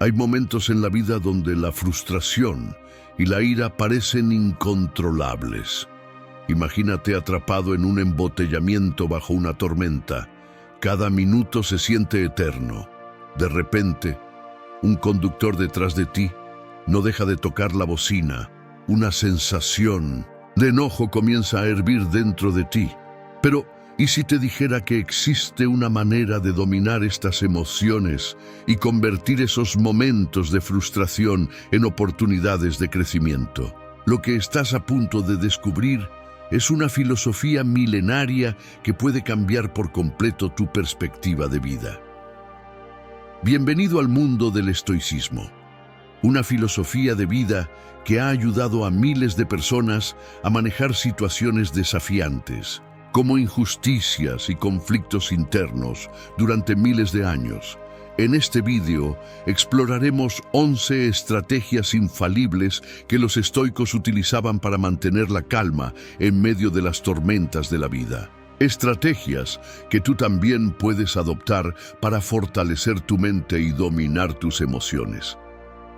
Hay momentos en la vida donde la frustración y la ira parecen incontrolables. Imagínate atrapado en un embotellamiento bajo una tormenta. Cada minuto se siente eterno. De repente, un conductor detrás de ti no deja de tocar la bocina. Una sensación de enojo comienza a hervir dentro de ti. Pero, ¿y si te dijera que existe una manera de dominar estas emociones y convertir esos momentos de frustración en oportunidades de crecimiento? Lo que estás a punto de descubrir es una filosofía milenaria que puede cambiar por completo tu perspectiva de vida. Bienvenido al mundo del estoicismo, una filosofía de vida que ha ayudado a miles de personas a manejar situaciones desafiantes, como injusticias y conflictos internos durante miles de años. En este vídeo exploraremos 11 estrategias infalibles que los estoicos utilizaban para mantener la calma en medio de las tormentas de la vida. Estrategias que tú también puedes adoptar para fortalecer tu mente y dominar tus emociones.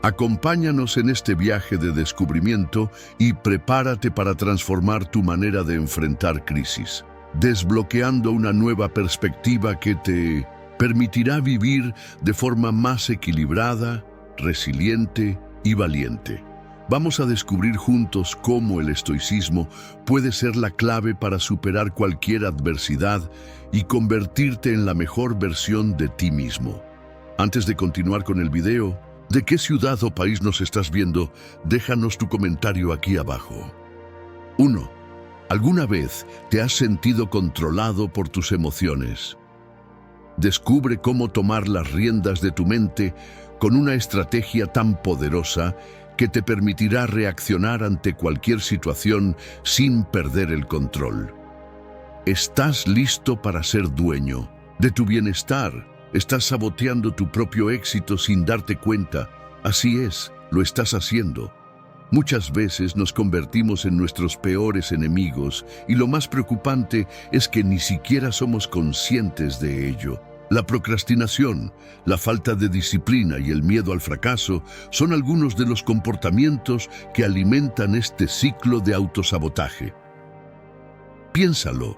Acompáñanos en este viaje de descubrimiento y prepárate para transformar tu manera de enfrentar crisis, desbloqueando una nueva perspectiva que te permitirá vivir de forma más equilibrada, resiliente y valiente. Vamos a descubrir juntos cómo el estoicismo puede ser la clave para superar cualquier adversidad y convertirte en la mejor versión de ti mismo. Antes de continuar con el video, ¿de qué ciudad o país nos estás viendo? Déjanos tu comentario aquí abajo. 1. ¿Alguna vez te has sentido controlado por tus emociones? Descubre cómo tomar las riendas de tu mente con una estrategia tan poderosa que te permitirá reaccionar ante cualquier situación sin perder el control. ¿Estás listo para ser dueño de tu bienestar? ¿Estás saboteando tu propio éxito sin darte cuenta? Así es, lo estás haciendo. Muchas veces nos convertimos en nuestros peores enemigos y lo más preocupante es que ni siquiera somos conscientes de ello. La procrastinación, la falta de disciplina y el miedo al fracaso son algunos de los comportamientos que alimentan este ciclo de autosabotaje. Piénsalo.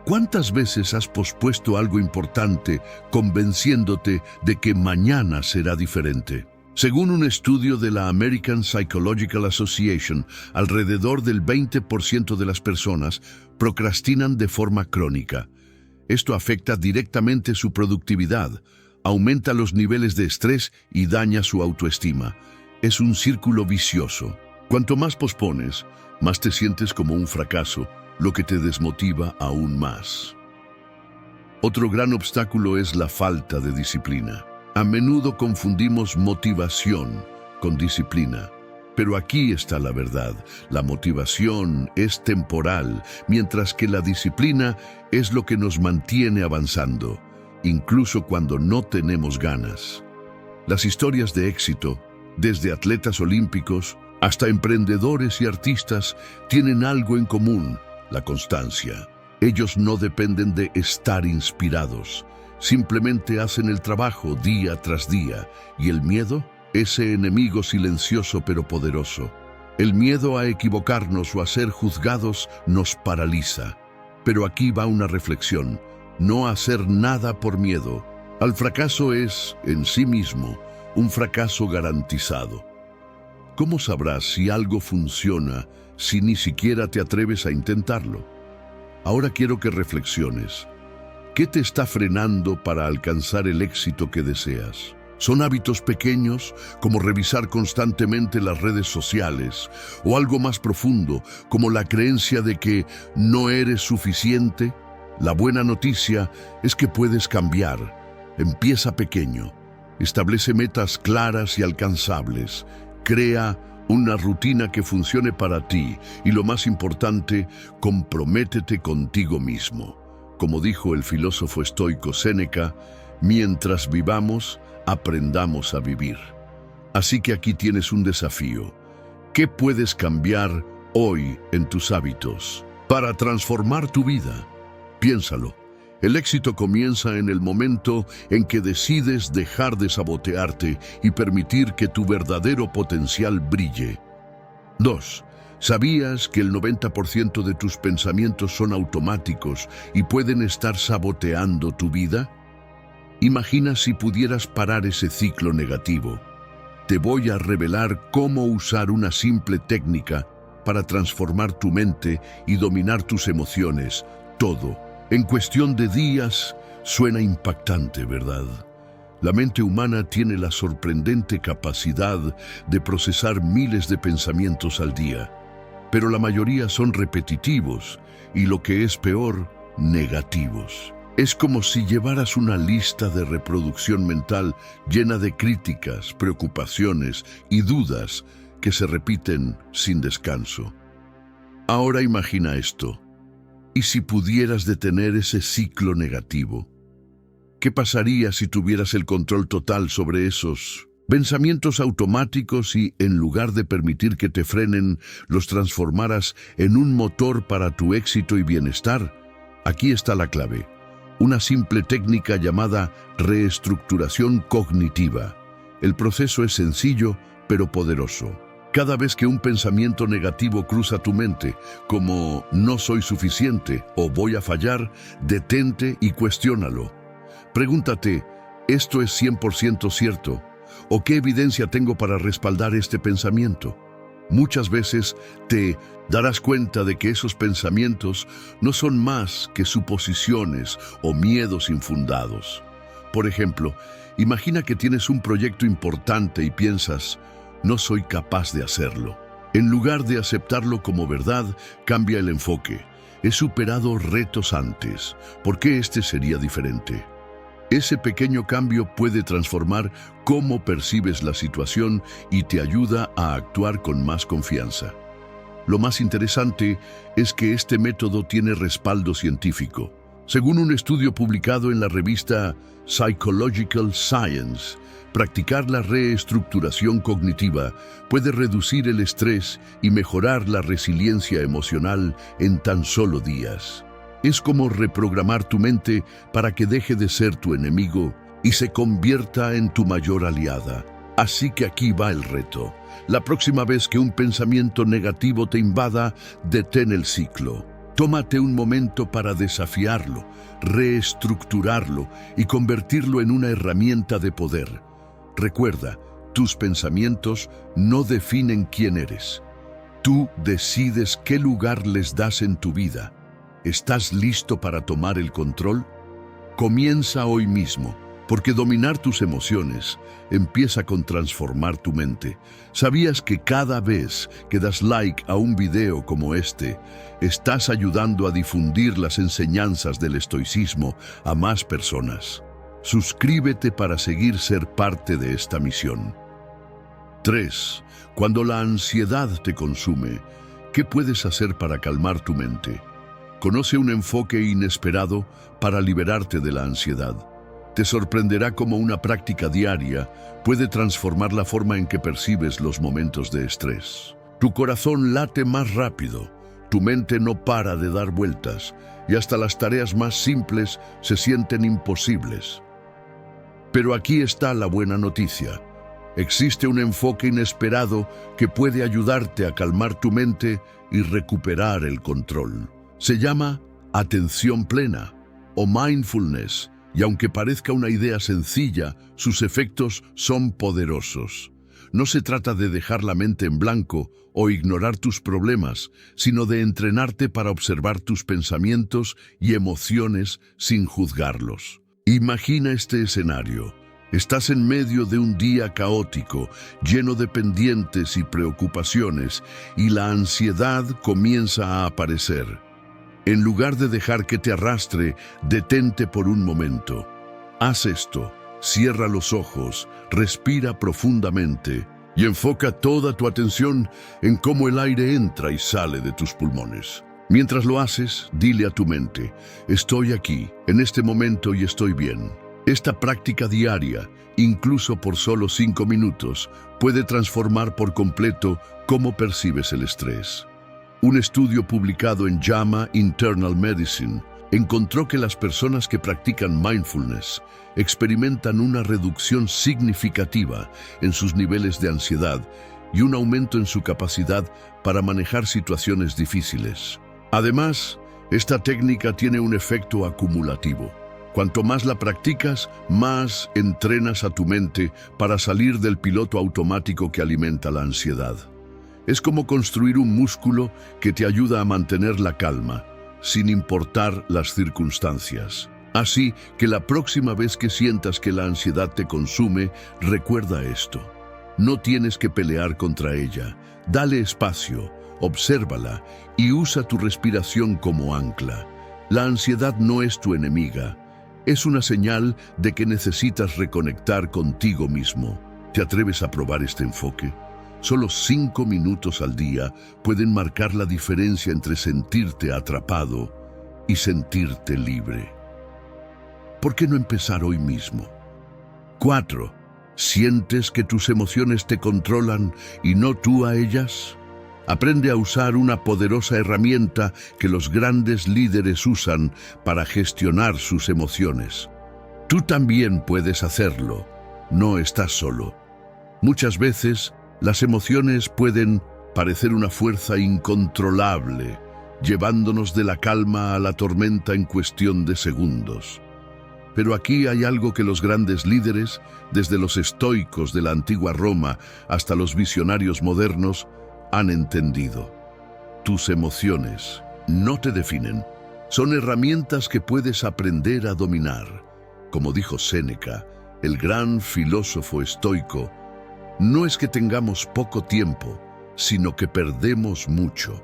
¿Cuántas veces has pospuesto algo importante convenciéndote de que mañana será diferente? Según un estudio de la American Psychological Association, alrededor del 20% de las personas procrastinan de forma crónica. Esto afecta directamente su productividad, aumenta los niveles de estrés y daña su autoestima. Es un círculo vicioso. Cuanto más pospones, más te sientes como un fracaso, lo que te desmotiva aún más. Otro gran obstáculo es la falta de disciplina. A menudo confundimos motivación con disciplina. Pero aquí está la verdad. La motivación es temporal, mientras que la disciplina es lo que nos mantiene avanzando, incluso cuando no tenemos ganas. Las historias de éxito, desde atletas olímpicos hasta emprendedores y artistas, tienen algo en común: la constancia. Ellos no dependen de estar inspirados, simplemente hacen el trabajo día tras día. ¿Y el miedo? Ese enemigo silencioso pero poderoso. El miedo a equivocarnos o a ser juzgados nos paraliza. Pero aquí va una reflexión: no hacer nada por miedo al fracaso es, en sí mismo, un fracaso garantizado. ¿Cómo sabrás si algo funciona si ni siquiera te atreves a intentarlo? Ahora quiero que reflexiones. ¿Qué te está frenando para alcanzar el éxito que deseas? ¿Son hábitos pequeños, como revisar constantemente las redes sociales, o algo más profundo, como la creencia de que no eres suficiente? La buena noticia es que puedes cambiar. Empieza pequeño. Establece metas claras y alcanzables. Crea una rutina que funcione para ti y, lo más importante, comprométete contigo mismo. Como dijo el filósofo estoico Séneca, mientras vivamos, aprendamos a vivir. Así que aquí tienes un desafío. ¿Qué puedes cambiar hoy en tus hábitos para transformar tu vida? Piénsalo. El éxito comienza en el momento en que decides dejar de sabotearte y permitir que tu verdadero potencial brille. 2. ¿Sabías que el 90% de tus pensamientos son automáticos y pueden estar saboteando tu vida? Imagina si pudieras parar ese ciclo negativo. Te voy a revelar cómo usar una simple técnica para transformar tu mente y dominar tus emociones. Todo, en cuestión de días. Suena impactante, ¿verdad? La mente humana tiene la sorprendente capacidad de procesar miles de pensamientos al día, pero la mayoría son repetitivos y, lo que es peor, negativos. Es como si llevaras una lista de reproducción mental llena de críticas, preocupaciones y dudas que se repiten sin descanso. Ahora imagina esto. ¿Y si pudieras detener ese ciclo negativo? ¿Qué pasaría si tuvieras el control total sobre esos pensamientos automáticos y, en lugar de permitir que te frenen, los transformaras en un motor para tu éxito y bienestar? Aquí está la clave. Una simple técnica llamada reestructuración cognitiva. El proceso es sencillo, pero poderoso. Cada vez que un pensamiento negativo cruza tu mente, como "no soy suficiente" o "voy a fallar", detente y cuestiónalo. Pregúntate, ¿esto es 100% cierto? ¿O qué evidencia tengo para respaldar este pensamiento? Muchas veces te darás cuenta de que esos pensamientos no son más que suposiciones o miedos infundados. Por ejemplo, imagina que tienes un proyecto importante y piensas, "no soy capaz de hacerlo". En lugar de aceptarlo como verdad, cambia el enfoque. He superado retos antes. ¿Por qué este sería diferente? Ese pequeño cambio puede transformar cómo percibes la situación y te ayuda a actuar con más confianza. Lo más interesante es que este método tiene respaldo científico. Según un estudio publicado en la revista Psychological Science, practicar la reestructuración cognitiva puede reducir el estrés y mejorar la resiliencia emocional en tan solo días. Es como reprogramar tu mente para que deje de ser tu enemigo y se convierta en tu mayor aliada. Así que aquí va el reto. La próxima vez que un pensamiento negativo te invada, detén el ciclo. Tómate un momento para desafiarlo, reestructurarlo y convertirlo en una herramienta de poder. Recuerda, tus pensamientos no definen quién eres. Tú decides qué lugar les das en tu vida. ¿Estás listo para tomar el control? Comienza hoy mismo, porque dominar tus emociones empieza con transformar tu mente. ¿Sabías que cada vez que das like a un video como este, estás ayudando a difundir las enseñanzas del estoicismo a más personas? Suscríbete para ser parte de esta misión. 3. Cuando la ansiedad te consume, ¿qué puedes hacer para calmar tu mente? Conoce un enfoque inesperado para liberarte de la ansiedad. Te sorprenderá cómo una práctica diaria puede transformar la forma en que percibes los momentos de estrés. Tu corazón late más rápido, tu mente no para de dar vueltas y hasta las tareas más simples se sienten imposibles. Pero aquí está la buena noticia. Existe un enfoque inesperado que puede ayudarte a calmar tu mente y recuperar el control. Se llama atención plena o mindfulness, y aunque parezca una idea sencilla, sus efectos son poderosos. No se trata de dejar la mente en blanco o ignorar tus problemas, sino de entrenarte para observar tus pensamientos y emociones sin juzgarlos. Imagina este escenario. Estás en medio de un día caótico, lleno de pendientes y preocupaciones, y la ansiedad comienza a aparecer. En lugar de dejar que te arrastre, detente por un momento. Haz esto, cierra los ojos, respira profundamente y enfoca toda tu atención en cómo el aire entra y sale de tus pulmones. Mientras lo haces, dile a tu mente, estoy aquí, en este momento y estoy bien. Esta práctica diaria, incluso por solo 5 minutos, puede transformar por completo cómo percibes el estrés. Un estudio publicado en JAMA Internal Medicine encontró que las personas que practican mindfulness experimentan una reducción significativa en sus niveles de ansiedad y un aumento en su capacidad para manejar situaciones difíciles. Además, esta técnica tiene un efecto acumulativo. Cuanto más la practicas, más entrenas a tu mente para salir del piloto automático que alimenta la ansiedad. Es como construir un músculo que te ayuda a mantener la calma, sin importar las circunstancias. Así que la próxima vez que sientas que la ansiedad te consume, recuerda esto. No tienes que pelear contra ella. Dale espacio, obsérvala y usa tu respiración como ancla. La ansiedad no es tu enemiga. Es una señal de que necesitas reconectar contigo mismo. ¿Te atreves a probar este enfoque? Solo 5 minutos al día pueden marcar la diferencia entre sentirte atrapado y sentirte libre. ¿Por qué no empezar hoy mismo? 4. ¿Sientes que tus emociones te controlan y no tú a ellas? Aprende a usar una poderosa herramienta que los grandes líderes usan para gestionar sus emociones. Tú también puedes hacerlo. No estás solo. Muchas veces, las emociones pueden parecer una fuerza incontrolable, llevándonos de la calma a la tormenta en cuestión de segundos. Pero aquí hay algo que los grandes líderes, desde los estoicos de la antigua Roma hasta los visionarios modernos, han entendido. Tus emociones no te definen. Son herramientas que puedes aprender a dominar. Como dijo Séneca, el gran filósofo estoico, no es que tengamos poco tiempo, sino que perdemos mucho.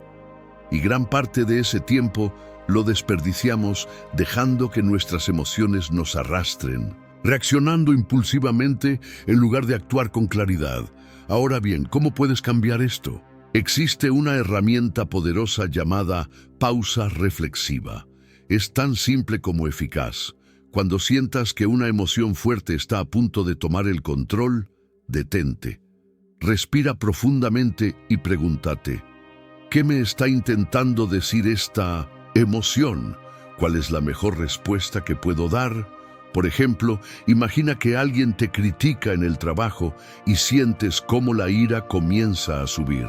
Y gran parte de ese tiempo lo desperdiciamos dejando que nuestras emociones nos arrastren, reaccionando impulsivamente en lugar de actuar con claridad. Ahora bien, ¿cómo puedes cambiar esto? Existe una herramienta poderosa llamada pausa reflexiva. Es tan simple como eficaz. Cuando sientas que una emoción fuerte está a punto de tomar el control, detente. Respira profundamente y pregúntate, ¿qué me está intentando decir esta emoción? ¿Cuál es la mejor respuesta que puedo dar? Por ejemplo, imagina que alguien te critica en el trabajo y sientes cómo la ira comienza a subir.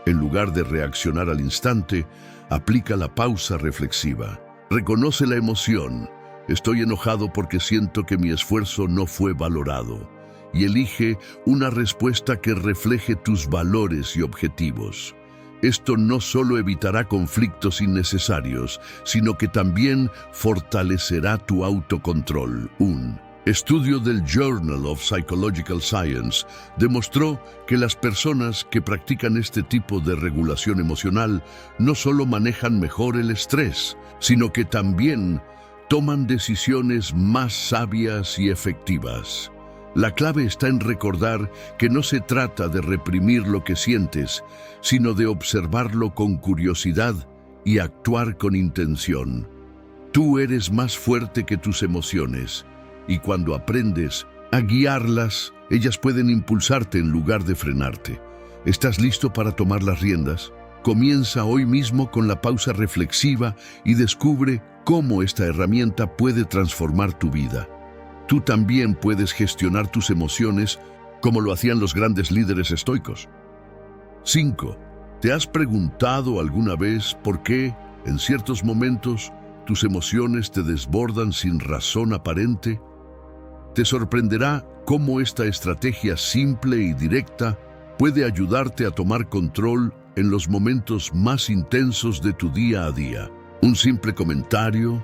En lugar de reaccionar al instante, aplica la pausa reflexiva. Reconoce la emoción. Estoy enojado porque siento que mi esfuerzo no fue valorado. Y elige una respuesta que refleje tus valores y objetivos. Esto no solo evitará conflictos innecesarios, sino que también fortalecerá tu autocontrol. Un estudio del Journal of Psychological Science demostró que las personas que practican este tipo de regulación emocional no solo manejan mejor el estrés, sino que también toman decisiones más sabias y efectivas. La clave está en recordar que no se trata de reprimir lo que sientes, sino de observarlo con curiosidad y actuar con intención. Tú eres más fuerte que tus emociones, y cuando aprendes a guiarlas, ellas pueden impulsarte en lugar de frenarte. ¿Estás listo para tomar las riendas? Comienza hoy mismo con la pausa reflexiva y descubre cómo esta herramienta puede transformar tu vida. Tú también puedes gestionar tus emociones como lo hacían los grandes líderes estoicos. 5. ¿Te has preguntado alguna vez por qué, en ciertos momentos, tus emociones te desbordan sin razón aparente? Te sorprenderá cómo esta estrategia simple y directa puede ayudarte a tomar control en los momentos más intensos de tu día a día. Un simple comentario,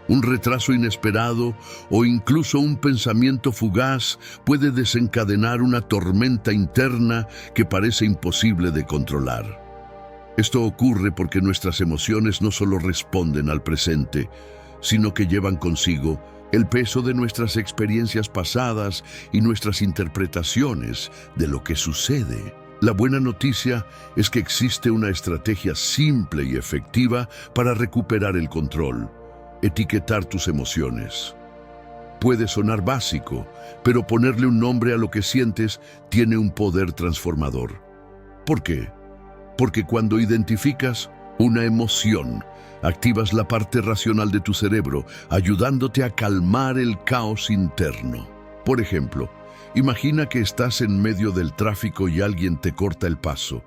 un retraso inesperado o incluso un pensamiento fugaz puede desencadenar una tormenta interna que parece imposible de controlar. Esto ocurre porque nuestras emociones no solo responden al presente, sino que llevan consigo el peso de nuestras experiencias pasadas y nuestras interpretaciones de lo que sucede. La buena noticia es que existe una estrategia simple y efectiva para recuperar el control. Etiquetar tus emociones. Puede sonar básico, pero ponerle un nombre a lo que sientes tiene un poder transformador. ¿Por qué? Porque cuando identificas Una emoción. Activas la parte racional de tu cerebro, ayudándote a calmar el caos interno. Por ejemplo, imagina que estás en medio del tráfico y alguien te corta el paso.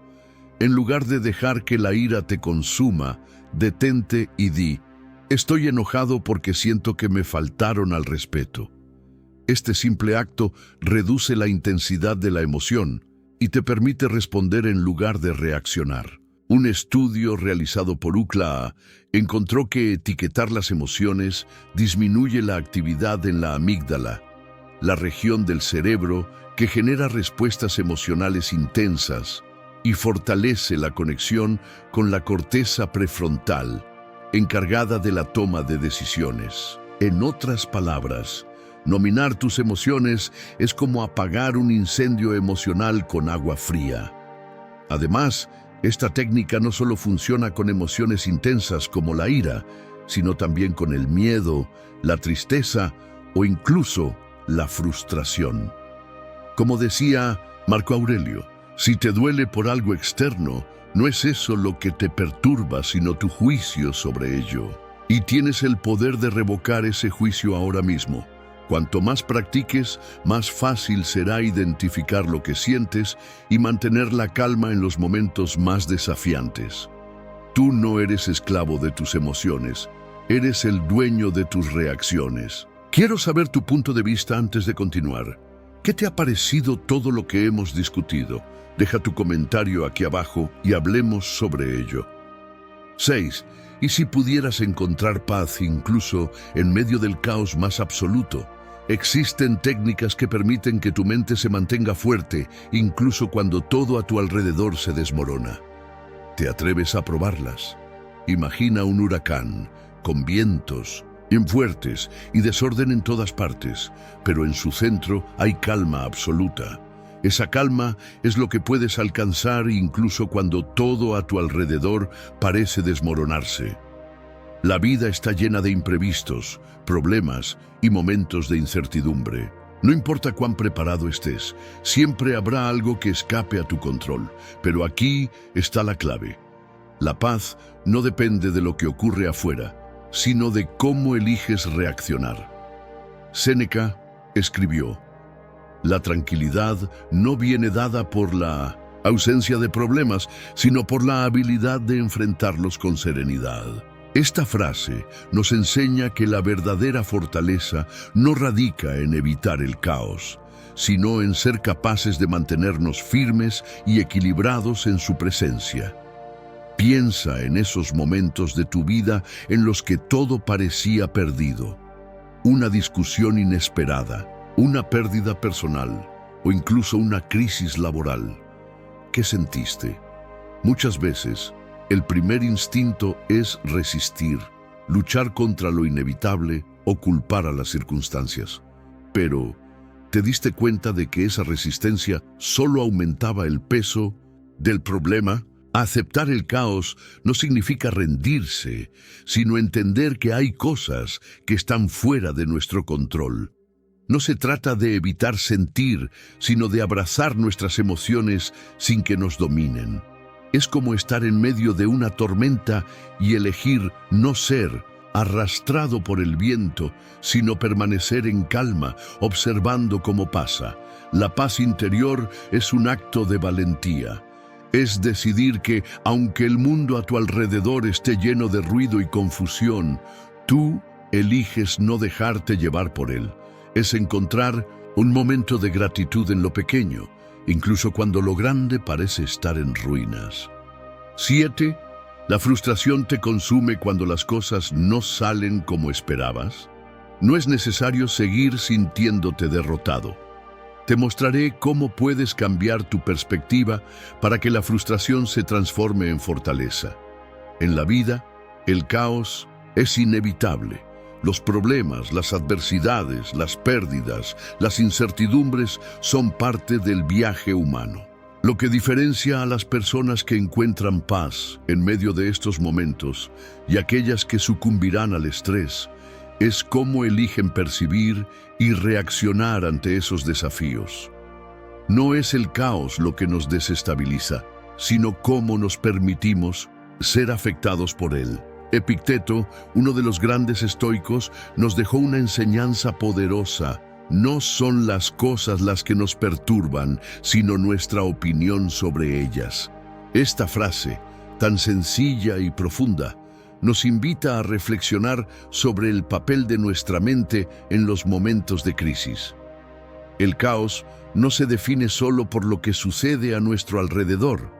En lugar de dejar que la ira te consuma, detente y di: estoy enojado porque siento que me faltaron al respeto. Este simple acto reduce la intensidad de la emoción y te permite responder en lugar de reaccionar. Un estudio realizado por UCLA encontró que etiquetar las emociones disminuye la actividad en la amígdala, la región del cerebro que genera respuestas emocionales intensas, y fortalece la conexión con la corteza prefrontal, encargada de la toma de decisiones. En otras palabras, nominar tus emociones es como apagar un incendio emocional con agua fría. Además, esta técnica no solo funciona con emociones intensas como la ira, sino también con el miedo, la tristeza o incluso la frustración. Como decía Marco Aurelio, si te duele por algo externo, no es eso lo que te perturba, sino tu juicio sobre ello. Y tienes el poder de revocar ese juicio ahora mismo. Cuanto más practiques, más fácil será identificar lo que sientes y mantener la calma en los momentos más desafiantes. Tú no eres esclavo de tus emociones, eres el dueño de tus reacciones. Quiero saber tu punto de vista antes de continuar. ¿Qué te ha parecido todo lo que hemos discutido? Deja tu comentario aquí abajo y hablemos sobre ello. 6. ¿Y si pudieras encontrar paz incluso en medio del caos más absoluto? Existen técnicas que permiten que tu mente se mantenga fuerte, incluso cuando todo a tu alrededor se desmorona. ¿Te atreves a probarlas? Imagina un huracán, con vientos bien fuertes y desorden en todas partes, pero en su centro hay calma absoluta. Esa calma es lo que puedes alcanzar incluso cuando todo a tu alrededor parece desmoronarse. La vida está llena de imprevistos, problemas y momentos de incertidumbre. No importa cuán preparado estés, siempre habrá algo que escape a tu control, pero aquí está la clave. La paz no depende de lo que ocurre afuera, sino de cómo eliges reaccionar. Séneca escribió: la tranquilidad no viene dada por la ausencia de problemas, sino por la habilidad de enfrentarlos con serenidad. Esta frase nos enseña que la verdadera fortaleza no radica en evitar el caos, sino en ser capaces de mantenernos firmes y equilibrados en su presencia. Piensa en esos momentos de tu vida en los que todo parecía perdido. Una discusión inesperada, una pérdida personal o incluso una crisis laboral. ¿Qué sentiste? Muchas veces, el primer instinto es resistir, luchar contra lo inevitable o culpar a las circunstancias. Pero, ¿te diste cuenta de que esa resistencia solo aumentaba el peso del problema? Aceptar el caos no significa rendirse, sino entender que hay cosas que están fuera de nuestro control. No se trata de evitar sentir, sino de abrazar nuestras emociones sin que nos dominen. Es como estar en medio de una tormenta y elegir no ser arrastrado por el viento, sino permanecer en calma, observando cómo pasa. La paz interior es un acto de valentía. Es decidir que, aunque el mundo a tu alrededor esté lleno de ruido y confusión, tú eliges no dejarte llevar por él. Es encontrar un momento de gratitud en lo pequeño, incluso cuando lo grande parece estar en ruinas. 7. ¿La frustración te consume cuando las cosas no salen como esperabas? No es necesario seguir sintiéndote derrotado. Te mostraré cómo puedes cambiar tu perspectiva para que la frustración se transforme en fortaleza. En la vida, el caos es inevitable. Los problemas, las adversidades, las pérdidas, las incertidumbres son parte del viaje humano. Lo que diferencia a las personas que encuentran paz en medio de estos momentos y aquellas que sucumbirán al estrés es cómo eligen percibir y reaccionar ante esos desafíos. No es el caos lo que nos desestabiliza, sino cómo nos permitimos ser afectados por él. Epicteto, uno de los grandes estoicos, nos dejó una enseñanza poderosa. No son las cosas las que nos perturban, sino nuestra opinión sobre ellas. Esta frase, tan sencilla y profunda, nos invita a reflexionar sobre el papel de nuestra mente en los momentos de crisis. El caos no se define solo por lo que sucede a nuestro alrededor,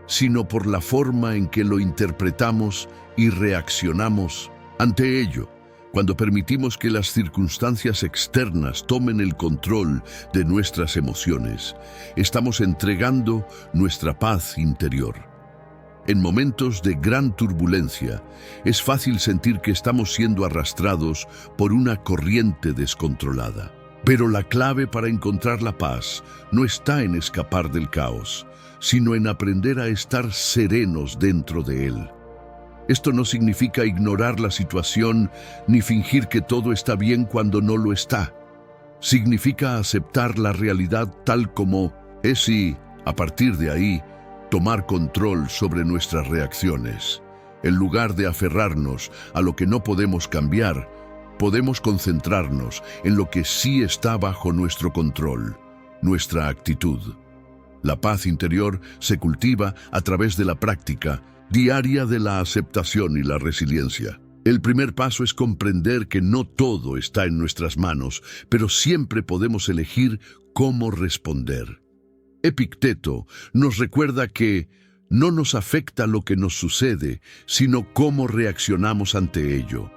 sino por la forma en que lo interpretamos y reaccionamos ante ello. Cuando permitimos que las circunstancias externas tomen el control de nuestras emociones, estamos entregando nuestra paz interior. En momentos de gran turbulencia, es fácil sentir que estamos siendo arrastrados por una corriente descontrolada. Pero la clave para encontrar la paz no está en escapar del caos, sino en aprender a estar serenos dentro de él. Esto no significa ignorar la situación ni fingir que todo está bien cuando no lo está. Significa aceptar la realidad tal como es y, a partir de ahí, tomar control sobre nuestras reacciones. En lugar de aferrarnos a lo que no podemos cambiar, podemos concentrarnos en lo que sí está bajo nuestro control, nuestra actitud. La paz interior se cultiva a través de la práctica diaria de la aceptación y la resiliencia. El primer paso es comprender que no todo está en nuestras manos, pero siempre podemos elegir cómo responder. Epicteto nos recuerda que no nos afecta lo que nos sucede, sino cómo reaccionamos ante ello.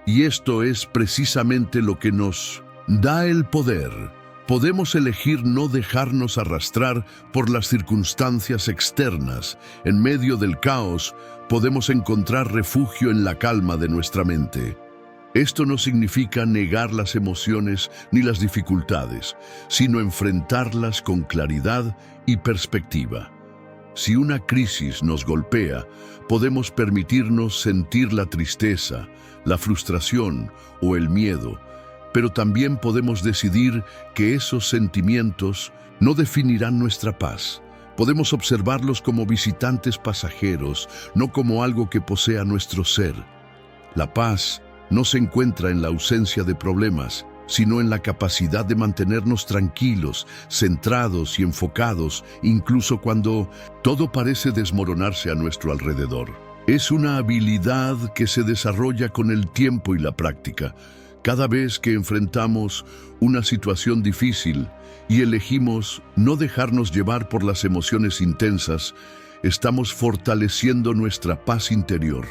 Y esto es precisamente lo que nos da el poder. Podemos elegir no dejarnos arrastrar por las circunstancias externas. En medio del caos, podemos encontrar refugio en la calma de nuestra mente. Esto no significa negar las emociones ni las dificultades, sino enfrentarlas con claridad y perspectiva. Si una crisis nos golpea, podemos permitirnos sentir la tristeza, la frustración o el miedo, pero también podemos decidir que esos sentimientos no definirán nuestra paz. Podemos observarlos como visitantes pasajeros, no como algo que posea nuestro ser. La paz no se encuentra en la ausencia de problemas, sino en la capacidad de mantenernos tranquilos, centrados y enfocados, incluso cuando todo parece desmoronarse a nuestro alrededor. Es una habilidad que se desarrolla con el tiempo y la práctica. Cada vez que enfrentamos una situación difícil y elegimos no dejarnos llevar por las emociones intensas, estamos fortaleciendo nuestra paz interior.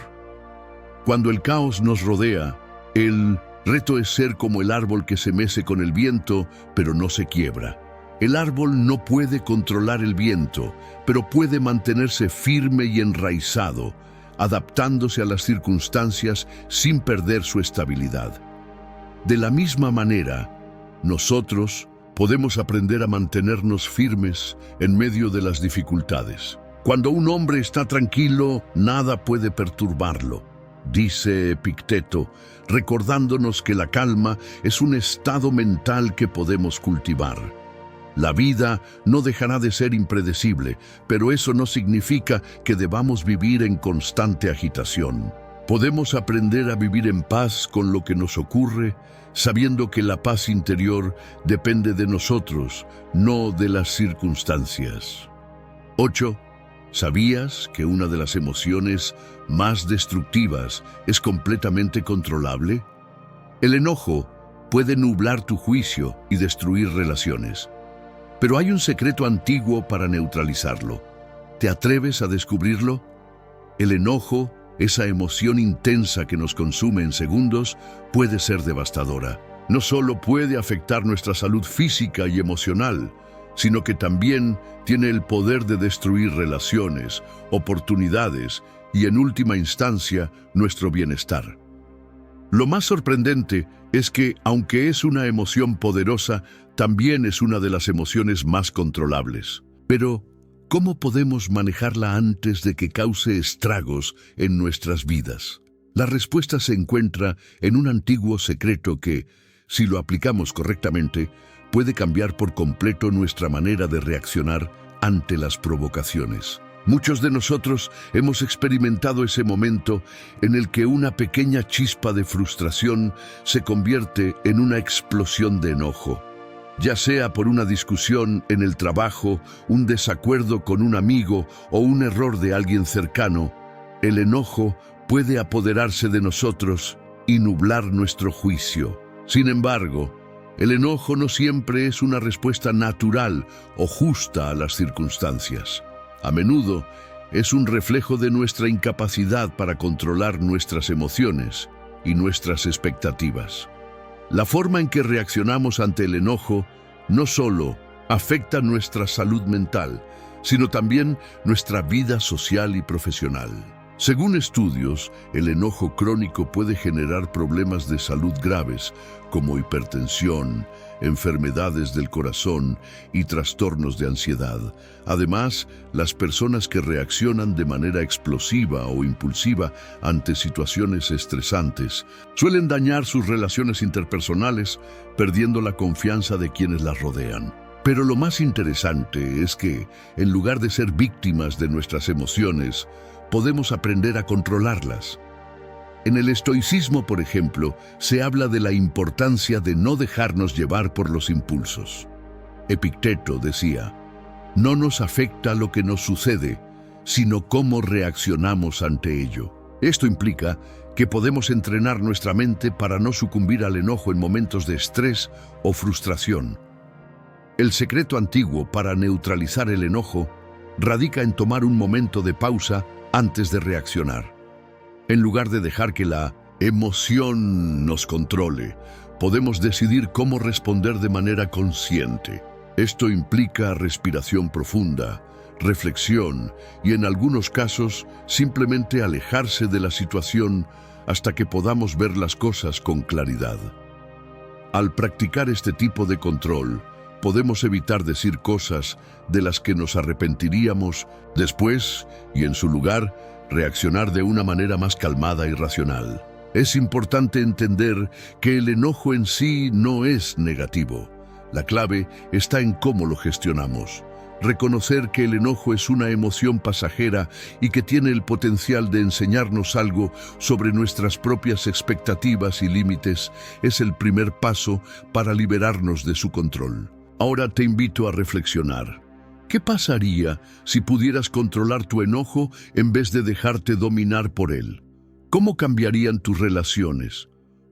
Cuando el caos nos rodea, el reto es ser como el árbol que se mece con el viento, pero no se quiebra. El árbol no puede controlar el viento, pero puede mantenerse firme y enraizado, adaptándose a las circunstancias sin perder su estabilidad. De la misma manera, nosotros podemos aprender a mantenernos firmes en medio de las dificultades. Cuando un hombre está tranquilo, nada puede perturbarlo, dice Epicteto, recordándonos que la calma es un estado mental que podemos cultivar. La vida no dejará de ser impredecible, pero eso no significa que debamos vivir en constante agitación. Podemos aprender a vivir en paz con lo que nos ocurre, sabiendo que la paz interior depende de nosotros, no de las circunstancias. 8. ¿Sabías que una de las emociones más destructivas es completamente controlable? El enojo puede nublar tu juicio y destruir relaciones. Pero hay un secreto antiguo para neutralizarlo. ¿Te atreves a descubrirlo? El enojo, esa emoción intensa que nos consume en segundos, puede ser devastadora. No solo puede afectar nuestra salud física y emocional, sino que también tiene el poder de destruir relaciones, oportunidades y, en última instancia, nuestro bienestar. Lo más sorprendente es que, aunque es una emoción poderosa, también es una de las emociones más controlables. Pero, ¿cómo podemos manejarla antes de que cause estragos en nuestras vidas? La respuesta se encuentra en un antiguo secreto que, si lo aplicamos correctamente, puede cambiar por completo nuestra manera de reaccionar ante las provocaciones. Muchos de nosotros hemos experimentado ese momento en el que una pequeña chispa de frustración se convierte en una explosión de enojo. Ya sea por una discusión en el trabajo, un desacuerdo con un amigo o un error de alguien cercano, el enojo puede apoderarse de nosotros y nublar nuestro juicio. Sin embargo, el enojo no siempre es una respuesta natural o justa a las circunstancias. A menudo es un reflejo de nuestra incapacidad para controlar nuestras emociones y nuestras expectativas. La forma en que reaccionamos ante el enojo no solo afecta nuestra salud mental, sino también nuestra vida social y profesional. Según estudios, el enojo crónico puede generar problemas de salud graves como hipertensión, enfermedades del corazón y trastornos de ansiedad. Además, las personas que reaccionan de manera explosiva o impulsiva ante situaciones estresantes suelen dañar sus relaciones interpersonales, perdiendo la confianza de quienes las rodean. Pero lo más interesante es que, en lugar de ser víctimas de nuestras emociones, podemos aprender a controlarlas. En el estoicismo, por ejemplo, se habla de la importancia de no dejarnos llevar por los impulsos. Epicteto decía: no nos afecta lo que nos sucede, sino cómo reaccionamos ante ello. Esto implica que podemos entrenar nuestra mente para no sucumbir al enojo en momentos de estrés o frustración. El secreto antiguo para neutralizar el enojo radica en tomar un momento de pausa antes de reaccionar. En lugar de dejar que la emoción nos controle, podemos decidir cómo responder de manera consciente. Esto implica respiración profunda, reflexión y, en algunos casos, simplemente alejarse de la situación hasta que podamos ver las cosas con claridad. Al practicar este tipo de control, podemos evitar decir cosas de las que nos arrepentiríamos después y, en su lugar, reaccionar de una manera más calmada y racional. Es importante entender que el enojo en sí no es negativo. La clave está en cómo lo gestionamos. Reconocer que el enojo es una emoción pasajera y que tiene el potencial de enseñarnos algo sobre nuestras propias expectativas y límites es el primer paso para liberarnos de su control. Ahora te invito a reflexionar. ¿Qué pasaría si pudieras controlar tu enojo en vez de dejarte dominar por él? ¿Cómo cambiarían tus relaciones?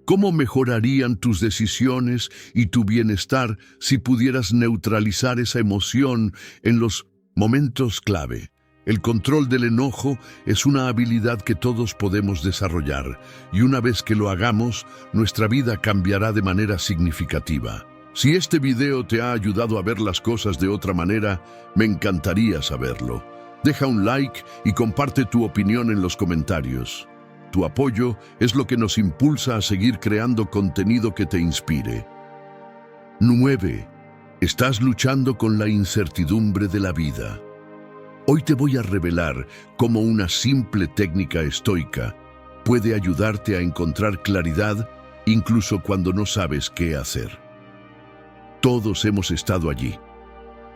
¿Cómo mejorarían tus decisiones y tu bienestar si pudieras neutralizar esa emoción en los momentos clave? El control del enojo es una habilidad que todos podemos desarrollar, y una vez que lo hagamos, nuestra vida cambiará de manera significativa. Si este video te ha ayudado a ver las cosas de otra manera, me encantaría saberlo. Deja un like y comparte tu opinión en los comentarios. Tu apoyo es lo que nos impulsa a seguir creando contenido que te inspire. 9. Estás luchando con la incertidumbre de la vida. Hoy te voy a revelar cómo una simple técnica estoica puede ayudarte a encontrar claridad incluso cuando no sabes qué hacer. Todos hemos estado allí.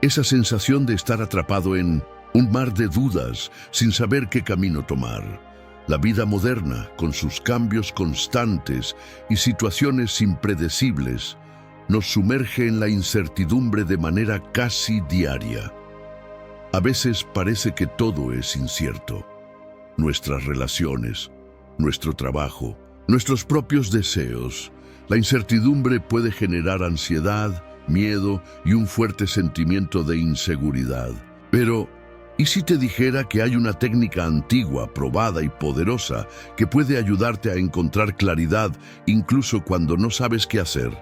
Esa sensación de estar atrapado en un mar de dudas sin saber qué camino tomar. La vida moderna, con sus cambios constantes y situaciones impredecibles, nos sumerge en la incertidumbre de manera casi diaria. A veces parece que todo es incierto. Nuestras relaciones, nuestro trabajo, nuestros propios deseos. La incertidumbre puede generar ansiedad, miedo y un fuerte sentimiento de inseguridad. Pero, ¿y si te dijera que hay una técnica antigua, probada y poderosa que puede ayudarte a encontrar claridad incluso cuando no sabes qué hacer?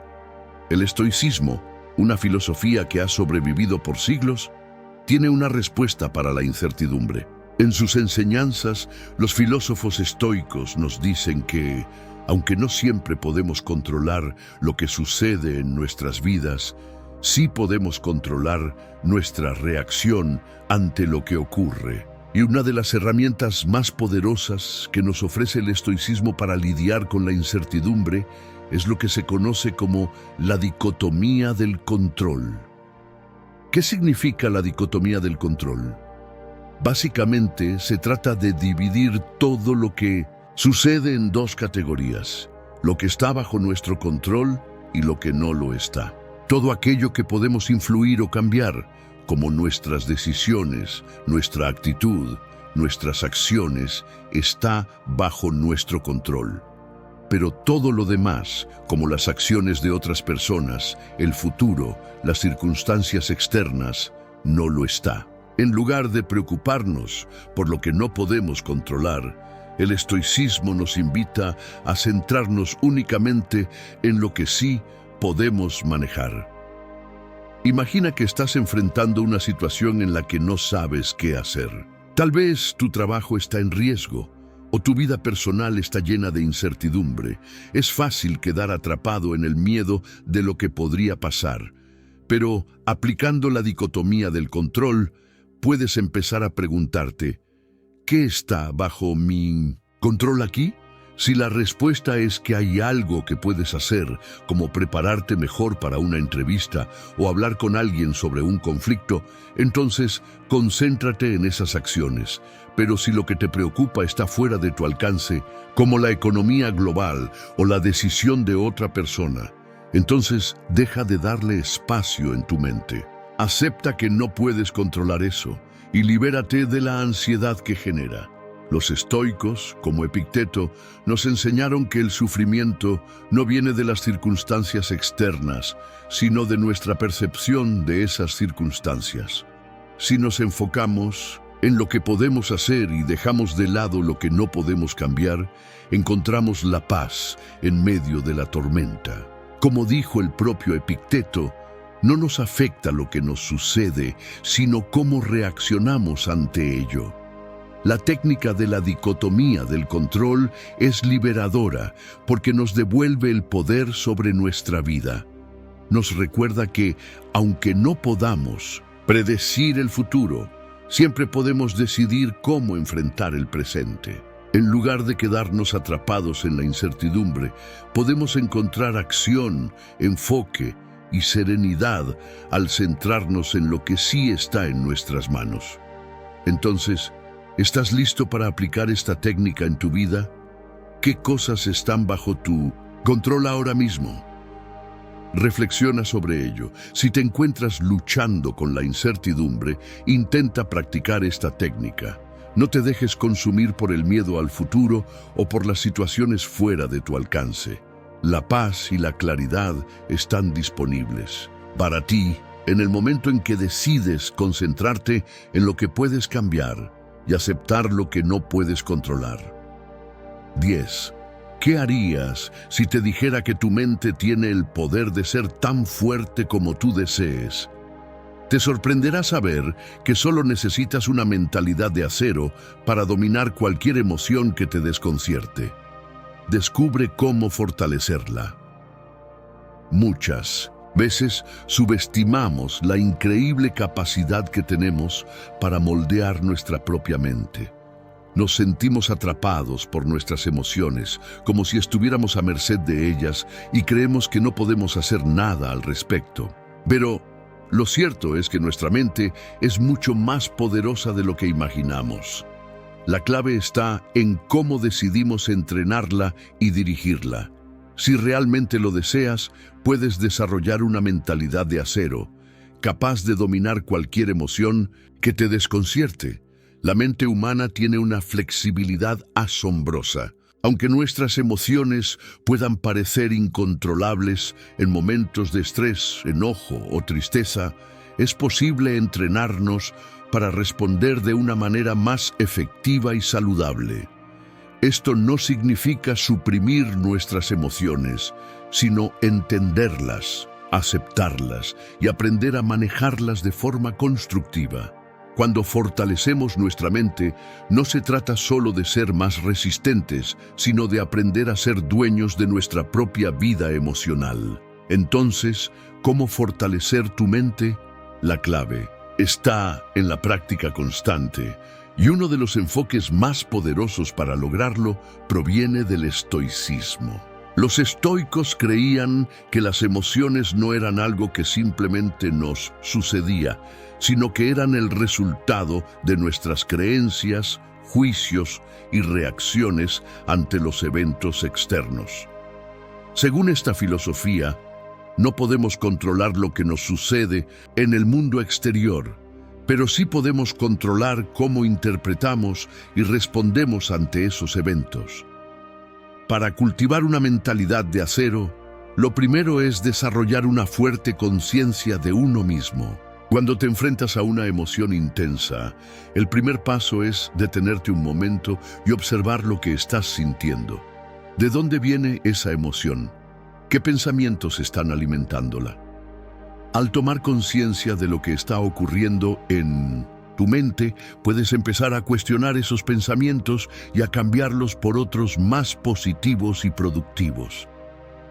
El estoicismo, una filosofía que ha sobrevivido por siglos, tiene una respuesta para la incertidumbre. En sus enseñanzas, los filósofos estoicos nos dicen que, aunque no siempre podemos controlar lo que sucede en nuestras vidas, sí podemos controlar nuestra reacción ante lo que ocurre. Y una de las herramientas más poderosas que nos ofrece el estoicismo para lidiar con la incertidumbre es lo que se conoce como la dicotomía del control. ¿Qué significa la dicotomía del control? Básicamente se trata de dividir todo lo que sucede en dos categorías: lo que está bajo nuestro control y lo que no lo está. Todo aquello que podemos influir o cambiar, como nuestras decisiones, nuestra actitud, nuestras acciones, está bajo nuestro control. Pero todo lo demás, como las acciones de otras personas, el futuro, las circunstancias externas, no lo está. En lugar de preocuparnos por lo que no podemos controlar, el estoicismo nos invita a centrarnos únicamente en lo que sí podemos manejar. Imagina que estás enfrentando una situación en la que no sabes qué hacer. Tal vez tu trabajo está en riesgo o tu vida personal está llena de incertidumbre. Es fácil quedar atrapado en el miedo de lo que podría pasar. Pero aplicando la dicotomía del control, puedes empezar a preguntarte: ¿qué está bajo mi control aquí? Si la respuesta es que hay algo que puedes hacer, como prepararte mejor para una entrevista o hablar con alguien sobre un conflicto, entonces concéntrate en esas acciones. Pero si lo que te preocupa está fuera de tu alcance, como la economía global o la decisión de otra persona, entonces deja de darle espacio en tu mente. Acepta que no puedes controlar eso y libérate de la ansiedad que genera. Los estoicos, como Epicteto, nos enseñaron que el sufrimiento no viene de las circunstancias externas, sino de nuestra percepción de esas circunstancias. Si nos enfocamos en lo que podemos hacer y dejamos de lado lo que no podemos cambiar, encontramos la paz en medio de la tormenta. Como dijo el propio Epicteto, no nos afecta lo que nos sucede, sino cómo reaccionamos ante ello. La técnica de la dicotomía del control es liberadora porque nos devuelve el poder sobre nuestra vida. Nos recuerda que, aunque no podamos predecir el futuro, siempre podemos decidir cómo enfrentar el presente. En lugar de quedarnos atrapados en la incertidumbre, podemos encontrar acción, enfoque y serenidad al centrarnos en lo que sí está en nuestras manos. Entonces, ¿estás listo para aplicar esta técnica en tu vida? ¿Qué cosas están bajo tu control ahora mismo? Reflexiona sobre ello. Si te encuentras luchando con la incertidumbre, intenta practicar esta técnica. No te dejes consumir por el miedo al futuro o por las situaciones fuera de tu alcance. La paz y la claridad están disponibles para ti en el momento en que decides concentrarte en lo que puedes cambiar y aceptar lo que no puedes controlar. 10. ¿Qué harías si te dijera que tu mente tiene el poder de ser tan fuerte como tú desees? Te sorprenderá saber que solo necesitas una mentalidad de acero para dominar cualquier emoción que te desconcierte. Descubre cómo fortalecerla. Muchas veces subestimamos la increíble capacidad que tenemos para moldear nuestra propia mente. Nos sentimos atrapados por nuestras emociones, como si estuviéramos a merced de ellas, y creemos que no podemos hacer nada al respecto. Pero lo cierto es que nuestra mente es mucho más poderosa de lo que imaginamos. La clave está en cómo decidimos entrenarla y dirigirla. Si realmente lo deseas, puedes desarrollar una mentalidad de acero, capaz de dominar cualquier emoción que te desconcierte. La mente humana tiene una flexibilidad asombrosa. Aunque nuestras emociones puedan parecer incontrolables en momentos de estrés, enojo o tristeza, es posible entrenarnos para responder de una manera más efectiva y saludable. Esto no significa suprimir nuestras emociones, sino entenderlas, aceptarlas y aprender a manejarlas de forma constructiva. Cuando fortalecemos nuestra mente, no se trata solo de ser más resistentes, sino de aprender a ser dueños de nuestra propia vida emocional. Entonces, ¿cómo fortalecer tu mente? La clave está en la práctica constante, y uno de los enfoques más poderosos para lograrlo proviene del estoicismo. Los estoicos creían que las emociones no eran algo que simplemente nos sucedía, sino que eran el resultado de nuestras creencias, juicios y reacciones ante los eventos externos. Según esta filosofía, no podemos controlar lo que nos sucede en el mundo exterior, pero sí podemos controlar cómo interpretamos y respondemos ante esos eventos. Para cultivar una mentalidad de acero, lo primero es desarrollar una fuerte conciencia de uno mismo. Cuando te enfrentas a una emoción intensa, el primer paso es detenerte un momento y observar lo que estás sintiendo. ¿De dónde viene esa emoción? ¿Qué pensamientos están alimentándola? Al tomar conciencia de lo que está ocurriendo en tu mente, puedes empezar a cuestionar esos pensamientos y a cambiarlos por otros más positivos y productivos.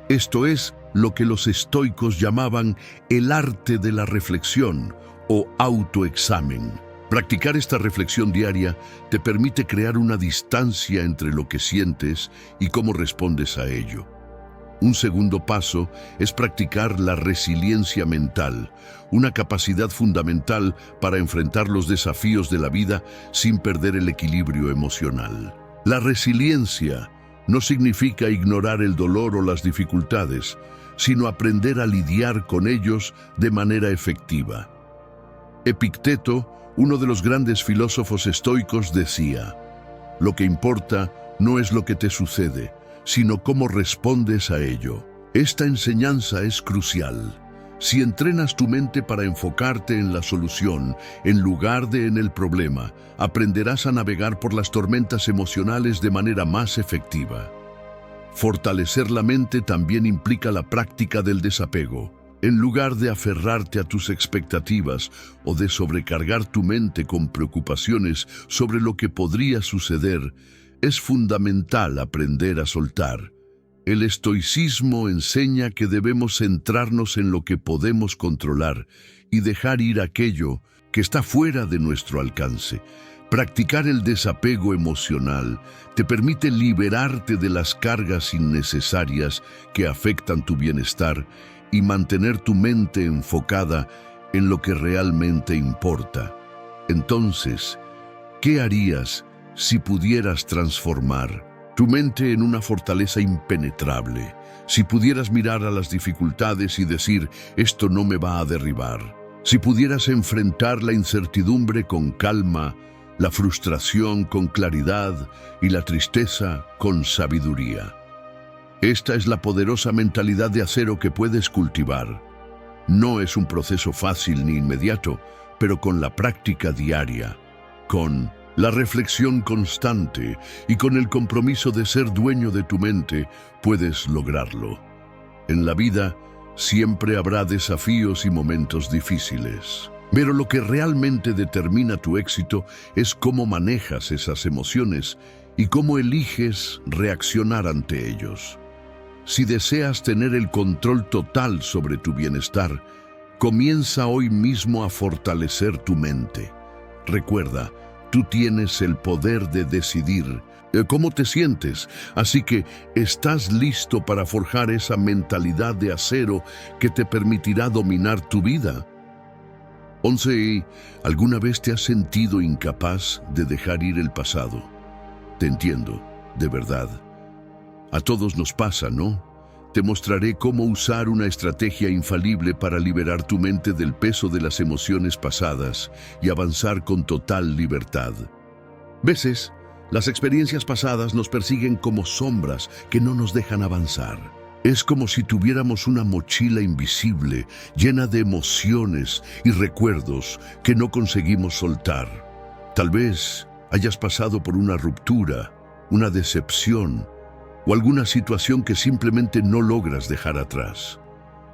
Esto es lo que los estoicos llamaban el arte de la reflexión o autoexamen. Practicar esta reflexión diaria te permite crear una distancia entre lo que sientes y cómo respondes a ello. Un segundo paso es practicar la resiliencia mental, una capacidad fundamental para enfrentar los desafíos de la vida sin perder el equilibrio emocional. La resiliencia no significa ignorar el dolor o las dificultades, sino aprender a lidiar con ellos de manera efectiva. Epicteto, uno de los grandes filósofos estoicos, decía: "Lo que importa no es lo que te sucede, sino cómo respondes a ello". Esta enseñanza es crucial. Si entrenas tu mente para enfocarte en la solución, en lugar de en el problema, aprenderás a navegar por las tormentas emocionales de manera más efectiva. Fortalecer la mente también implica la práctica del desapego. En lugar de aferrarte a tus expectativas o de sobrecargar tu mente con preocupaciones sobre lo que podría suceder, es fundamental aprender a soltar. El estoicismo enseña que debemos centrarnos en lo que podemos controlar y dejar ir aquello que está fuera de nuestro alcance. Practicar el desapego emocional te permite liberarte de las cargas innecesarias que afectan tu bienestar y mantener tu mente enfocada en lo que realmente importa. Entonces, ¿qué harías si pudieras transformar tu mente en una fortaleza impenetrable? Si pudieras mirar a las dificultades y decir: esto no me va a derribar. Si pudieras enfrentar la incertidumbre con calma, la frustración con claridad y la tristeza con sabiduría. Esta es la poderosa mentalidad de acero que puedes cultivar. No es un proceso fácil ni inmediato, pero con la práctica diaria, con la reflexión constante y con el compromiso de ser dueño de tu mente, puedes lograrlo. En la vida siempre habrá desafíos y momentos difíciles, pero lo que realmente determina tu éxito es cómo manejas esas emociones y cómo eliges reaccionar ante ellos. Si deseas tener el control total sobre tu bienestar, comienza hoy mismo a fortalecer tu mente. Recuerda, tú tienes el poder de decidir cómo te sientes, así que estás listo para forjar esa mentalidad de acero que te permitirá dominar tu vida. 11. ¿Alguna vez te has sentido incapaz de dejar ir el pasado? Te entiendo, de verdad. A todos nos pasa, ¿no? Te mostraré cómo usar una estrategia infalible para liberar tu mente del peso de las emociones pasadas y avanzar con total libertad. Veces, las experiencias pasadas nos persiguen como sombras que no nos dejan avanzar. Es como si tuviéramos una mochila invisible llena de emociones y recuerdos que no conseguimos soltar. Tal vez hayas pasado por una ruptura, una decepción o alguna situación que simplemente no logras dejar atrás.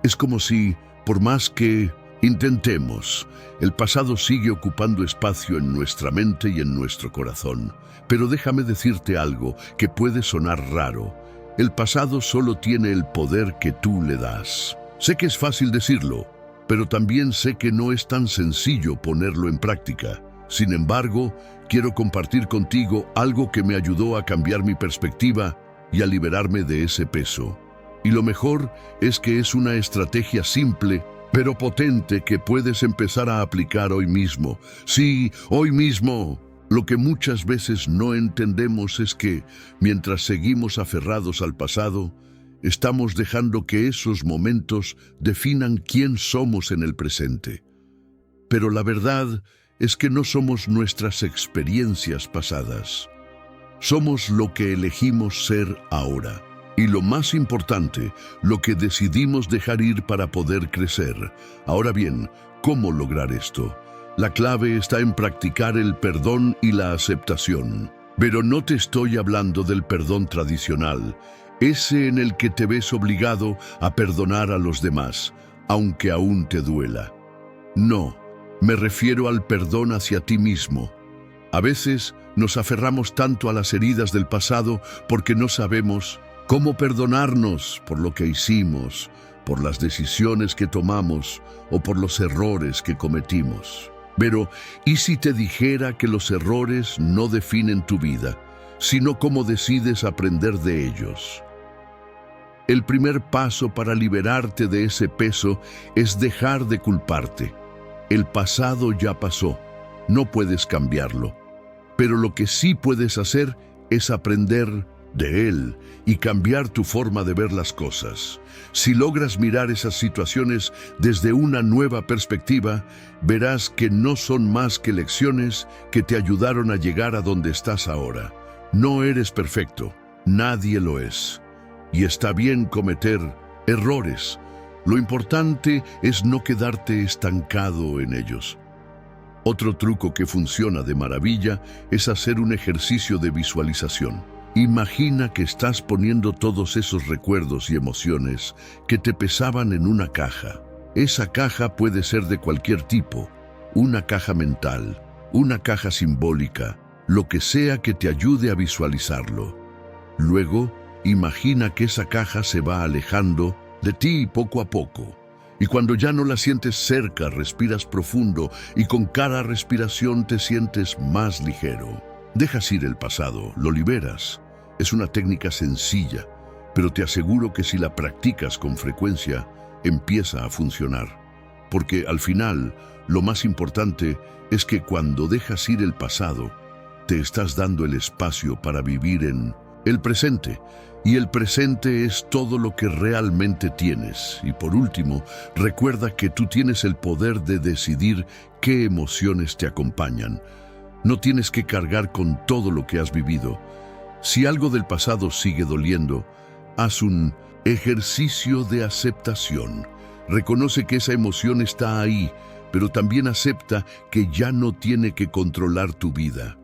Es como si, por más que intentemos, el pasado sigue ocupando espacio en nuestra mente y en nuestro corazón. Pero déjame decirte algo que puede sonar raro. El pasado solo tiene el poder que tú le das. Sé que es fácil decirlo, pero también sé que no es tan sencillo ponerlo en práctica. Sin embargo, quiero compartir contigo algo que me ayudó a cambiar mi perspectiva y a liberarme de ese peso. Y lo mejor es que es una estrategia simple, pero potente que puedes empezar a aplicar hoy mismo. Sí, hoy mismo. Lo que muchas veces no entendemos es que, mientras seguimos aferrados al pasado, estamos dejando que esos momentos definan quién somos en el presente. Pero la verdad es que no somos nuestras experiencias pasadas. Somos lo que elegimos ser ahora. Y lo más importante, lo que decidimos dejar ir para poder crecer. Ahora bien, ¿cómo lograr esto? La clave está en practicar el perdón y la aceptación. Pero no te estoy hablando del perdón tradicional, ese en el que te ves obligado a perdonar a los demás, aunque aún te duela. No, me refiero al perdón hacia ti mismo. A veces nos aferramos tanto a las heridas del pasado porque no sabemos cómo perdonarnos por lo que hicimos, por las decisiones que tomamos o por los errores que cometimos. Pero, ¿y si te dijera que los errores no definen tu vida, sino cómo decides aprender de ellos? El primer paso para liberarte de ese peso es dejar de culparte. El pasado ya pasó, no puedes cambiarlo. Pero lo que sí puedes hacer es aprender de él y cambiar tu forma de ver las cosas. Si logras mirar esas situaciones desde una nueva perspectiva, verás que no son más que lecciones que te ayudaron a llegar a donde estás ahora. No eres perfecto, nadie lo es. Y está bien cometer errores. Lo importante es no quedarte estancado en ellos. Otro truco que funciona de maravilla es hacer un ejercicio de visualización. Imagina que estás poniendo todos esos recuerdos y emociones que te pesaban en una caja. Esa caja puede ser de cualquier tipo, una caja mental, una caja simbólica, lo que sea que te ayude a visualizarlo. Luego, imagina que esa caja se va alejando de ti poco a poco. Y cuando ya no la sientes cerca, respiras profundo y con cada respiración te sientes más ligero. Dejas ir el pasado, lo liberas. Es una técnica sencilla, pero te aseguro que si la practicas con frecuencia, empieza a funcionar. Porque al final, lo más importante es que cuando dejas ir el pasado, te estás dando el espacio para vivir en el presente. Y el presente es todo lo que realmente tienes. Y por último, recuerda que tú tienes el poder de decidir qué emociones te acompañan. No tienes que cargar con todo lo que has vivido. Si algo del pasado sigue doliendo, haz un ejercicio de aceptación. Reconoce que esa emoción está ahí, pero también acepta que ya no tiene que controlar tu vida.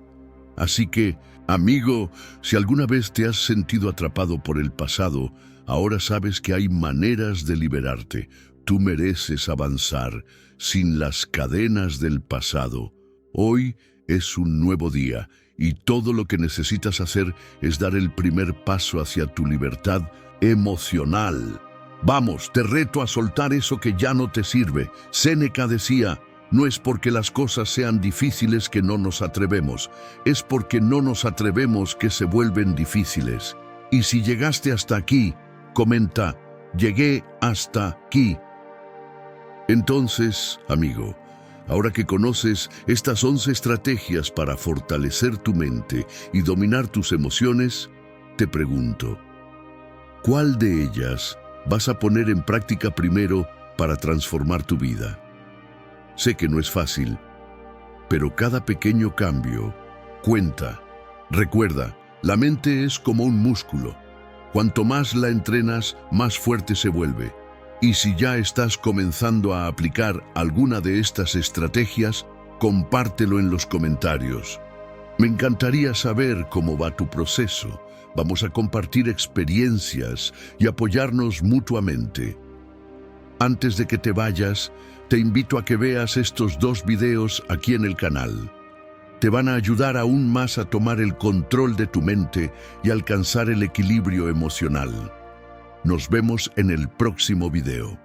Así que, amigo, si alguna vez te has sentido atrapado por el pasado, ahora sabes que hay maneras de liberarte. Tú mereces avanzar sin las cadenas del pasado. Hoy es un nuevo día y todo lo que necesitas hacer es dar el primer paso hacia tu libertad emocional. Vamos, te reto a soltar eso que ya no te sirve. Séneca decía: no es porque las cosas sean difíciles que no nos atrevemos, es porque no nos atrevemos que se vuelven difíciles. Y si llegaste hasta aquí, comenta: llegué hasta aquí. Entonces, amigo, ahora que conoces estas 11 estrategias para fortalecer tu mente y dominar tus emociones, te pregunto, ¿cuál de ellas vas a poner en práctica primero para transformar tu vida? Sé que no es fácil, pero cada pequeño cambio cuenta. Recuerda, la mente es como un músculo. Cuanto más la entrenas, más fuerte se vuelve. Y si ya estás comenzando a aplicar alguna de estas estrategias, compártelo en los comentarios. Me encantaría saber cómo va tu proceso. Vamos a compartir experiencias y apoyarnos mutuamente. Antes de que te vayas, te invito a que veas estos 2 videos aquí en el canal. Te van a ayudar aún más a tomar el control de tu mente y alcanzar el equilibrio emocional. Nos vemos en el próximo video.